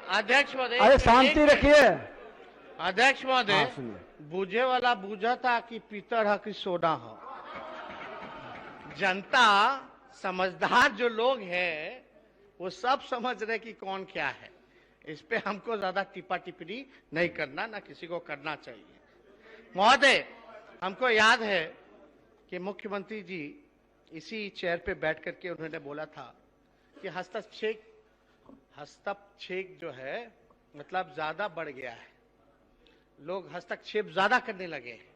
अध्यक्ष महोदय, अरे शांति रखिए। अध्यक्ष महोदय, हाँ, सुनिए। बूझे वाला बूझा था कि पीतल है कि सोडा हो। जनता, समझदार जो लोग हैं वो सब समझ रहे कि कौन क्या है। इस पे हमको ज्यादा टिप्पा टिप्पणी नहीं करना, ना किसी को करना चाहिए। महोदय, हमको याद है कि मुख्यमंत्री जी इसी चेयर पे बैठ करके उन्होंने बोला था कि हस्तक्षेप जो है मतलब ज्यादा बढ़ गया है, लोग हस्तक्षेप ज्यादा करने लगे हैं,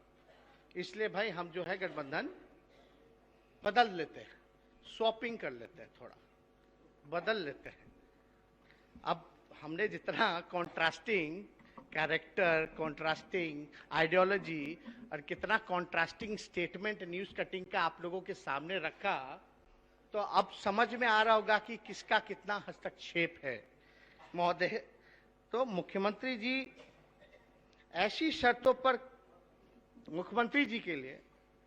इसलिए भाई हम जो है गठबंधन बदल लेते हैं, स्वैपिंग कर लेते हैं, थोड़ा बदल लेते हैं। अब हमने जितना कॉन्ट्रास्टिंग कैरेक्टर, कॉन्ट्रास्टिंग आइडियोलॉजी और कितना कॉन्ट्रास्टिंग स्टेटमेंट न्यूज कटिंग का आप लोगों के सामने रखा, तो अब समझ में आ रहा होगा कि किसका कितना हस्तक्षेप है। महोदय, तो मुख्यमंत्री जी ऐसी शर्तों पर, मुख्यमंत्री जी के लिए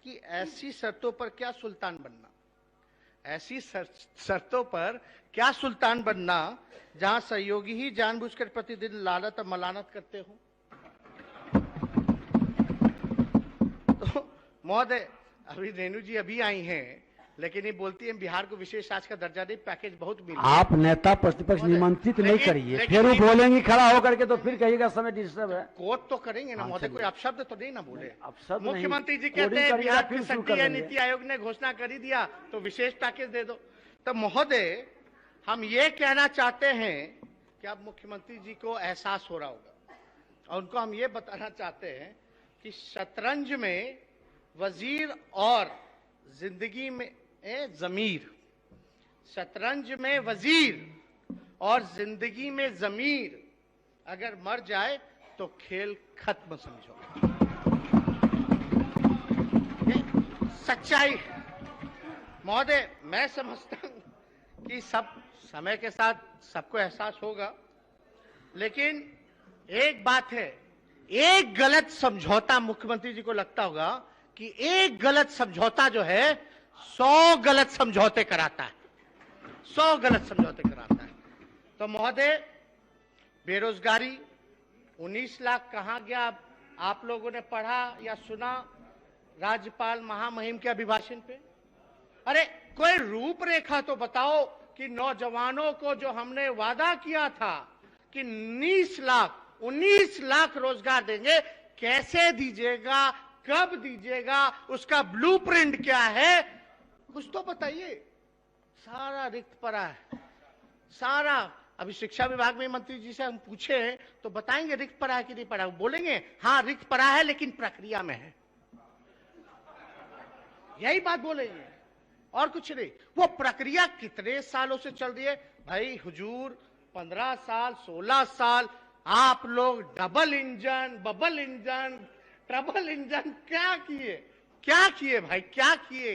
कि ऐसी शर्तों पर क्या सुल्तान बनना, ऐसी शर्तों पर क्या सुल्तान बनना जहां सहयोगी ही जानबूझकर प्रतिदिन लालत और मलानत करते हो। तो महोदय, अभी रेणु जी अभी आई हैं, लेकिन ये बोलती है बिहार को विशेष राज्य का दर्जा नहीं, पैकेज बहुत मिला। आप नेता प्रतिपक्ष निमंत्रित नहीं लेकिन- करिए, लेकिन फिर वो ये- बोलेंगे खड़ा होकर के, तो फिर कहिएगा समय डिस्टर्ब है। कोट तो करेंगे ना हाँ, महोदय, चलिए। कोई अपशब्द तो नहीं ना बोले। अपशब्द नहीं, मुख्यमंत्री जी कोडिंग कहते हैं करिएगा, बिहार फिर की शुरू शक्ति कर है, देंगे। नीति आयोग ने घोषणा कर ही दिया तो विशेष पैकेज दे दो। तो महोदय हम ये कहना चाहते हैं कि अब मुख्यमंत्री जी को एहसास हो रहा होगा और उनको हम ये बताना चाहते हैं कि शतरंज में वजीर और जिंदगी में जमीर, शतरंज में वजीर और जिंदगी में जमीर अगर मर जाए तो खेल खत्म समझो। ये सच्चाई है महोदय। मैं समझता हूं कि सब समय के साथ सबको एहसास होगा, लेकिन एक बात है, एक गलत समझौता मुख्यमंत्री जी को लगता होगा कि एक गलत समझौता जो है 100 गलत समझौते कराता है, 100 गलत समझौते कराता है। तो महोदय बेरोजगारी 19 लाख कहां गया? आप लोगों ने पढ़ा या सुना राज्यपाल महामहिम के अभिभाषण पे? अरे कोई रूपरेखा तो बताओ कि नौजवानों को जो हमने वादा किया था कि 19 लाख रोजगार देंगे, कैसे दीजिएगा, कब दीजिएगा, उसका ब्लूप्रिंट क्या है, कुछ तो बताइए। सारा रिक्त पड़ा है, सारा। अभी शिक्षा विभाग में मंत्री जी से हम पूछे तो बताएंगे रिक्त पड़ा है कि नहीं पड़ा, बोलेंगे हाँ रिक्त पड़ा है लेकिन प्रक्रिया में है, यही बात बोलेंगे और कुछ नहीं। वो प्रक्रिया कितने सालों से चल रही है भाई हुजूर? 15 साल 16 साल आप लोग double engine, bubble engine, trouble engine क्या किए, क्या किए भाई, क्या किए?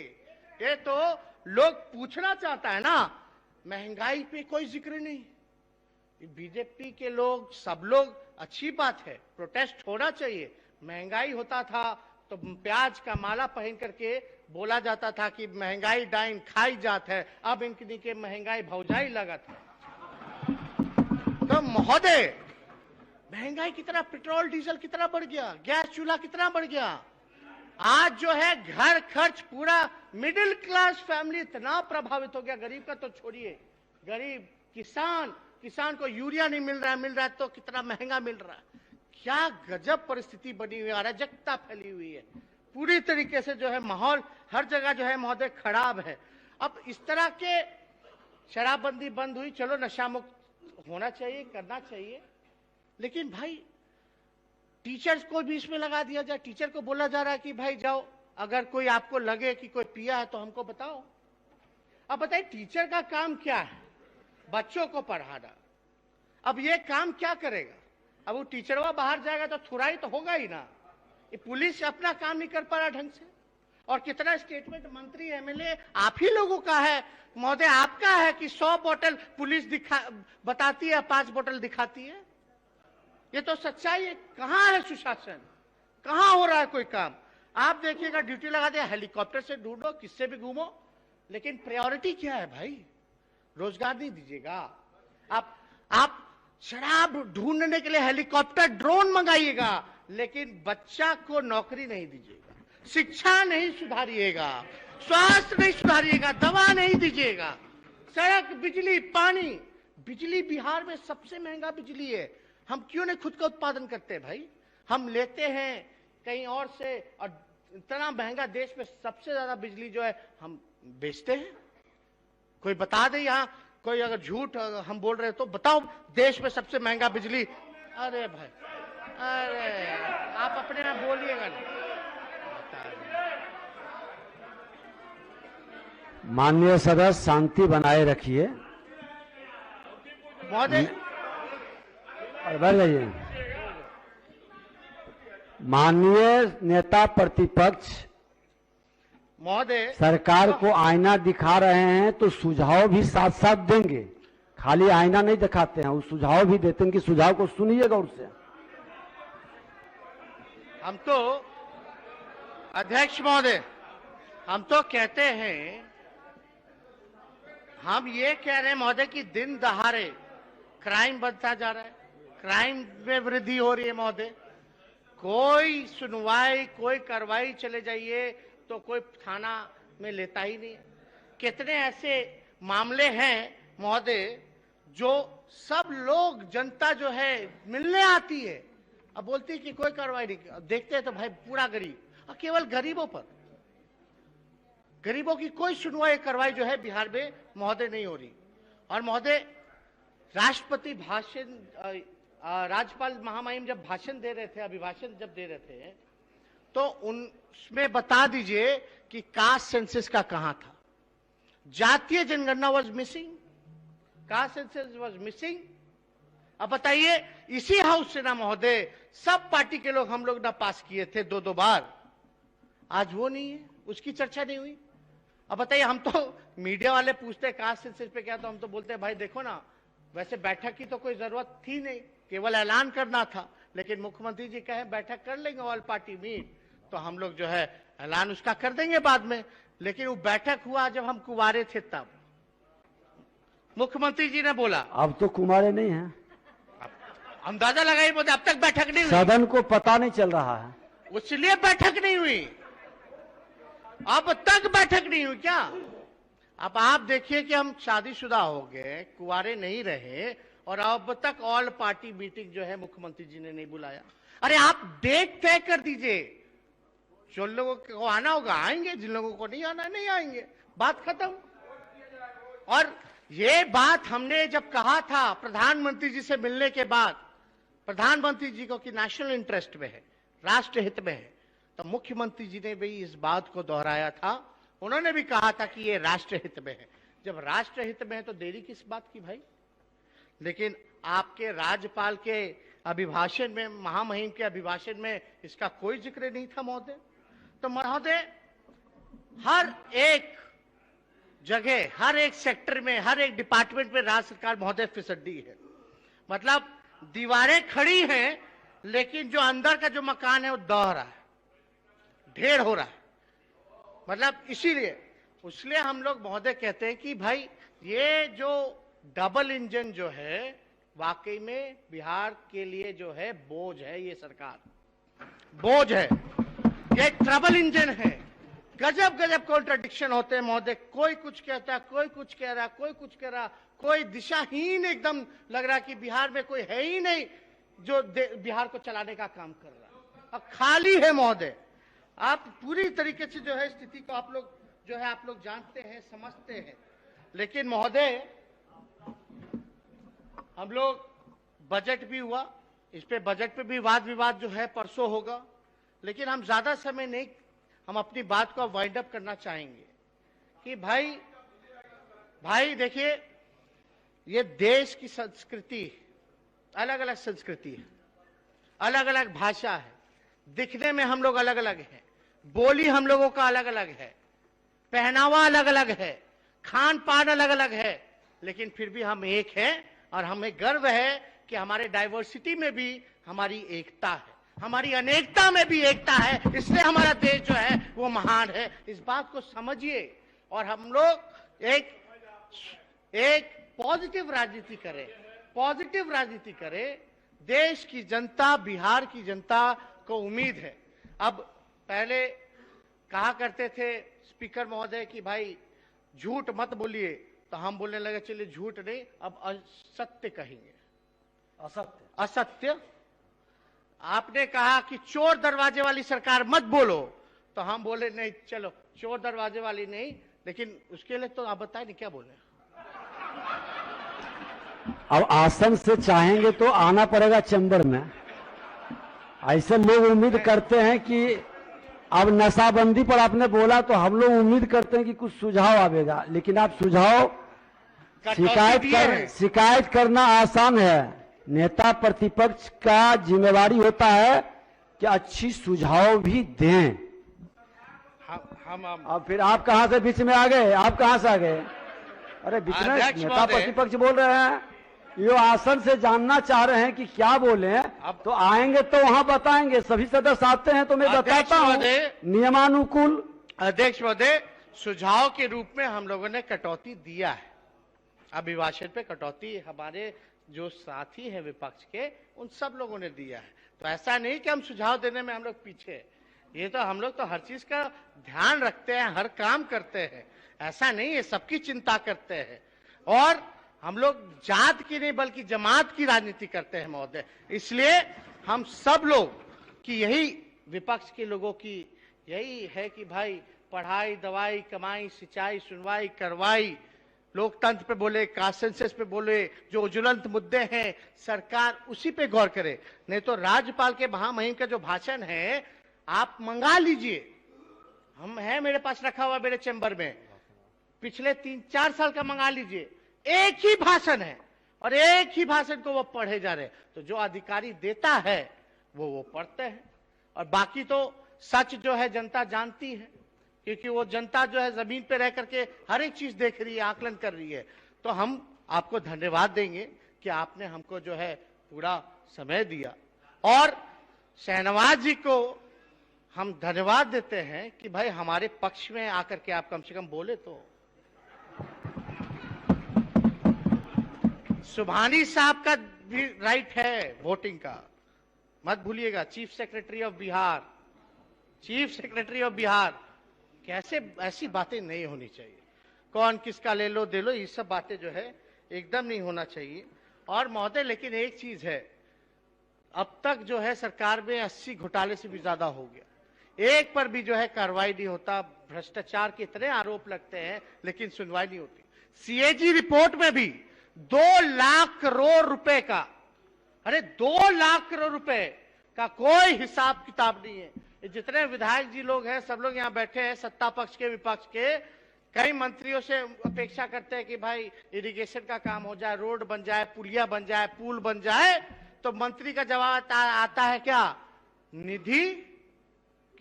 ये तो लोग पूछना चाहता है ना। महंगाई पे कोई जिक्र नहीं। बीजेपी के लोग, सब लोग, अच्छी बात है, प्रोटेस्ट होना चाहिए। महंगाई होता था तो प्याज का माला पहन करके बोला जाता था कि महंगाई डाइन खाई जात है, अब इनकी के महंगाई भौजाई लगा था। तो महोदय महंगाई कितना, पेट्रोल डीजल कितना बढ़ गया, गैस चूल्हा कितना बढ़ गया। आज जो है घर खर्च पूरा मिडिल क्लास फैमिली इतना प्रभावित हो गया, गरीब का तो छोड़िए, गरीब किसान को यूरिया नहीं मिल रहा है तो कितना महंगा मिल रहा है। क्या गजब परिस्थिति बनी हुई है, अराजकता फैली हुई है पूरी तरीके से, जो है माहौल हर जगह जो है महोदय खराब है। अब इस तरह के शराबबंदी बंद हुई, चलो नशा मुक्त होना चाहिए, करना चाहिए, लेकिन भाई टीचर्स को भी इसमें लगा दिया जाए। टीचर को बोला जा रहा है कि भाई जाओ, अगर कोई आपको लगे कि कोई पिया है तो हमको बताओ। अब बताइए टीचर का काम क्या है? बच्चों को पढ़ाना। अब ये काम क्या करेगा? अब वो टीचरवा बाहर जाएगा तो थुराई तो होगा ही ना। ये पुलिस अपना काम नहीं कर पा रहा ढंग से, और कितना स्टेटमेंट मंत्री एमएलए आप ही लोगों का है महोदय, आपका है कि 100 बोतल पुलिस बताती है, 5 बोतल दिखाती है। ये तो सच्चाई है। कहां है सुशासन, कहां हो रहा है कोई काम? आप देखिएगा ड्यूटी लगा दिया, हेलीकॉप्टर से ढूंढो, किससे भी घूमो, लेकिन प्रायोरिटी क्या है भाई? रोजगार नहीं दीजिएगा आप शराब ढूंढने के लिए हेलीकॉप्टर ड्रोन मंगाइएगा, लेकिन बच्चा को नौकरी नहीं दीजिएगा, शिक्षा नहीं सुधारिएगा, स्वास्थ्य नहीं सुधारिएगा, दवा नहीं दीजिएगा, सड़क, बिजली, पानी। बिजली बिहार में सबसे महंगा बिजली है, हम क्यों नहीं खुद का उत्पादन करते भाई? हम लेते हैं कहीं और से, और इतना महंगा देश में सबसे ज्यादा बिजली जो है हम बेचते हैं। कोई बता दे यहाँ, कोई अगर झूठ हम बोल रहे तो बताओ देश में सबसे महंगा बिजली। अरे भाई, अरे आप अपने आप बोलिएगा ना। माननीय सदस्य शांति बनाए रखिए। महोदय और बढ़ जाइए। माननीय नेता प्रतिपक्ष महोदय सरकार को आईना दिखा रहे हैं तो सुझाव भी साथ साथ देंगे, खाली आईना नहीं दिखाते हैं, वो सुझाव भी देते हैं कि सुझाव को सुनिएगा उससे। हम तो अध्यक्ष महोदय, हम तो कहते हैं, हम ये कह रहे हैं महोदय कि दिन दहाड़े क्राइम बढ़ता जा रहा है, क्राइम में वृद्धि हो रही है महोदय। कोई सुनवाई, कोई कार्रवाई चले जाइए तो कोई थाना में लेता ही नहीं है। कितने ऐसे मामले हैं महोदय जो सब लोग जनता जो है मिलने आती है, अब बोलती है कि कोई कार्रवाई नहीं, अब देखते हैं तो भाई पूरा गरीब, और केवल गरीबों पर, गरीबों की कोई सुनवाई कार्रवाई जो है बिहार में महोदय नहीं हो रही। और महोदय राष्ट्रपति भाषण, राज्यपाल महामहिम जब भाषण दे रहे थे, अभिभाषण जब दे रहे थे, तो उसमें बता दीजिए कि कास्ट सेंसस का कहां था, जातीय जनगणना was missing, caste census was missing. अब बताइए, इसी हाउस से ना महोदय सब पार्टी के लोग, हम लोग ना पास किए थे दो बार, आज वो नहीं है, उसकी चर्चा नहीं हुई। अब बताइए, हम तो मीडिया वाले पूछते हैं कास्ट सेंसस पे क्या, तो हम तो बोलते हैं भाई देखो ना, वैसे बैठक की तो कोई जरूरत थी नहीं, केवल ऐलान करना था, लेकिन मुख्यमंत्री जी कहे बैठक कर लेंगे ऑल पार्टी मीट, तो हम लोग जो है ऐलान उसका कर देंगे बाद में। लेकिन वो बैठक हुआ जब हम कुंवारे थे, तब मुख्यमंत्री जी ने बोला, अब तो कुमारे नहीं हैं, अंदाजा लगाइए, बोलते अब तक बैठक नहीं हुई, सदन को पता नहीं चल रहा है, इसलिए बैठक नहीं हुई, अब तक बैठक नहीं हुई क्या? अब आप देखिए कि हम शादीशुदा हो गए, कुंवारे नहीं रहे, और अब तक ऑल पार्टी मीटिंग जो है मुख्यमंत्री जी ने नहीं बुलाया। अरे आप डेट तय कर दीजिए, जो लोगों को आना होगा आएंगे, जिन लोगों को नहीं आना नहीं आएंगे, बात खत्म। और ये बात हमने जब कहा था प्रधानमंत्री जी से मिलने के बाद, प्रधानमंत्री जी को कि नेशनल इंटरेस्ट में है, राष्ट्र हित में है, तो मुख्यमंत्री जी ने भी इस बात को दोहराया था, उन्होंने भी कहा था कि ये राष्ट्र हित में है। जब राष्ट्र हित में है तो देरी किस बात की भाई? लेकिन आपके राज्यपाल के अभिभाषण में, महामहिम के अभिभाषण में इसका कोई जिक्र नहीं था महोदय। तो महोदय हर एक जगह, हर एक सेक्टर में, हर एक डिपार्टमेंट में राज्य सरकार महोदय फिसड्डी है, मतलब दीवारें खड़ी हैं, लेकिन जो अंदर का जो मकान है वो दह रहा है, ढेर हो रहा है। मतलब इसलिए हम लोग महोदय कहते हैं कि भाई ये जो डबल इंजन जो है, वाकई में बिहार के लिए जो है बोझ है, ये सरकार बोझ है, ये ट्रबल इंजन है। गजब गजब कॉन्ट्रडिक्शन होते हैं महोदय, कोई कुछ कहता है, कोई कुछ कह रहा, कोई कुछ कह रहा, कोई दिशाहीन एकदम लग रहा कि बिहार में कोई है ही नहीं जो बिहार को चलाने का काम कर रहा, अब खाली है महोदय। आप पूरी तरीके से जो है स्थिति को आप लोग जो है आप लोग जानते हैं, समझते हैं। लेकिन महोदय हम लोग बजट भी हुआ, इस पे बजट पे भी वाद विवाद जो है परसों होगा, लेकिन हम ज्यादा समय नहीं, हम अपनी बात को वाइंड अप करना चाहेंगे कि भाई देखिए, ये देश की संस्कृति, अलग अलग संस्कृति है, अलग अलग भाषा है, दिखने में हम लोग अलग अलग हैं, बोली हम लोगों का अलग अलग है, पहनावा अलग अलग है, खान पान अलग अलग है, लेकिन फिर भी हम एक हैं और हमें गर्व है कि हमारे डाइवर्सिटी में भी हमारी एकता है, हमारी अनेकता में भी एकता है, इसलिए हमारा देश जो है वो महान है। इस बात को समझिए और हम लोग एक पॉजिटिव राजनीति करें, पॉजिटिव राजनीति करें। देश की जनता, बिहार की जनता को उम्मीद है। अब पहले कहा करते थे स्पीकर महोदय कि भाई झूठ मत बोलिए, तो हम बोलने लगे चलिए झूठ नहीं, अब असत्य कहेंगे। असत्य आपने कहा कि चोर दरवाजे वाली सरकार मत बोलो, तो हम बोले नहीं, चलो चोर दरवाजे वाली नहीं, लेकिन उसके लिए तो आप बताएं नहीं क्या बोले। अब आसन से चाहेंगे तो आना पड़ेगा चैम्बर में। ऐसे लोग उम्मीद करते हैं कि अब नशाबंदी पर आपने बोला तो हम लोग उम्मीद करते हैं कि कुछ सुझाव आवेगा, लेकिन आप सुझाव शिकायत करना आसान है, नेता प्रतिपक्ष का जिम्मेवारी होता है कि अच्छी सुझाव भी दें। अब फिर आप कहां से बीच में आ गए? आप कहां से आ गए? अरे बीच में नेता प्रतिपक्ष बोल रहे हैं, ये आसन से जानना चाह रहे हैं कि क्या बोले, तो आएंगे तो वहां बताएंगे। सभी सदस्य आते हैं तो मैं बताता हूं नियमानुकूल। अध्यक्ष महोदय, सुझाव के रूप में हम लोगों ने कटौती दिया है, अभिभाषण पे कटौती हमारे जो साथी हैं विपक्ष के, उन सब लोगों ने दिया है। तो ऐसा नहीं कि हम सुझाव देने में हम लोग पीछे, ये तो हम लोग तो हर चीज का ध्यान रखते हैं, हर काम करते हैं, ऐसा नहीं है, सबकी चिंता करते हैं। और हम लोग जात की नहीं बल्कि जमात की राजनीति करते हैं महोदय। इसलिए हम सब लोग की यही, विपक्ष के लोगों की यही है कि भाई पढ़ाई, दवाई, कमाई, सिंचाई, सुनवाई, करवाई, लोकतंत्र पे बोले, कास्ट सेंसस पे बोले, जो ज्वलंत मुद्दे हैं सरकार उसी पे गौर करे। नहीं तो राज्यपाल के महामहिम का जो भाषण है आप मंगा लीजिए, हम है मेरे पास रखा हुआ मेरे चैम्बर में, पिछले 3-4 साल का मंगा लीजिए, एक ही भाषण है और एक ही भाषण को वो पढ़े जा रहे। तो जो अधिकारी देता है वो पढ़ते हैं, और बाकी तो सच जो है जनता जानती है, क्योंकि वो जनता जो है जमीन पे रह करके हर एक चीज देख रही है, आकलन कर रही है। तो हम आपको धन्यवाद देंगे कि आपने हमको जो है पूरा समय दिया, और शहनवाज जी को हम धन्यवाद देते हैं कि भाई हमारे पक्ष में आकर के आप कम से कम बोले। तो सुभानी साहब का भी राइट है वोटिंग का, मत भूलिएगा। चीफ सेक्रेटरी ऑफ बिहार, कैसे ऐसी बातें नहीं होनी चाहिए, कौन किसका ले लो दे लो, ये सब बातें जो है एकदम नहीं होना चाहिए। और महोदय लेकिन एक चीज है, अब तक जो है सरकार में 80 घोटाले से भी ज्यादा हो गया, एक पर भी जो है कार्रवाई नहीं होता, भ्रष्टाचार के इतने आरोप लगते हैं लेकिन सुनवाई नहीं होती। सीएजी रिपोर्ट में भी 2 लाख करोड़ रुपए का, अरे 2 लाख करोड़ रुपए का कोई हिसाब किताब नहीं है। जितने विधायक जी लोग हैं सब लोग यहाँ बैठे हैं, सत्ता पक्ष के विपक्ष के, कई मंत्रियों से अपेक्षा करते हैं कि भाई इरिगेशन का काम हो जाए, रोड बन जाए, पुलिया बन जाए, पुल बन जाए, तो मंत्री का जवाब आता है क्या, निधि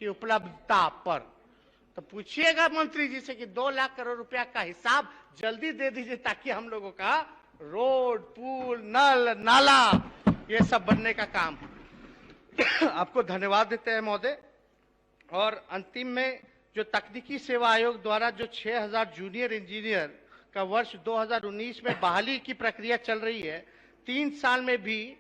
की उपलब्धता पर। तो पूछिएगा मंत्री जी से कि 2 लाख करोड़ रुपया का हिसाब जल्दी दे दीजिए, ताकि हम लोगों का रोड, पुल, नल, नाला ये सब बनने का काम। आपको धन्यवाद देते हैं महोदय। और अंतिम में जो तकनीकी सेवा आयोग द्वारा जो 6000 जूनियर इंजीनियर का वर्ष 2019 में बहाली की प्रक्रिया चल रही है, 3 साल में भी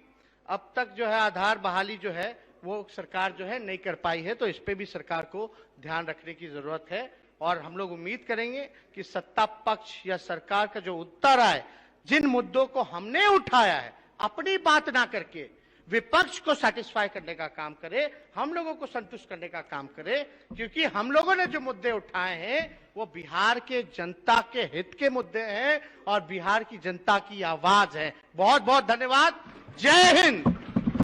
अब तक जो है आधार बहाली जो है वो सरकार जो है नहीं कर पाई है। तो इस पे भी सरकार को ध्यान रखने की जरूरत है, और हम लोग उम्मीद करेंगे कि सत्ता पक्ष या सरकार का जो उत्तर आए, जिन मुद्दों को हमने उठाया है, अपनी बात ना करके विपक्ष को सेटिस्फाई करने का काम करे, हम लोगों को संतुष्ट करने का काम करे, क्योंकि हम लोगों ने जो मुद्दे उठाए हैं वो बिहार के जनता के हित के मुद्दे हैं और बिहार की जनता की आवाज है। बहुत बहुत धन्यवाद। जय हिंद।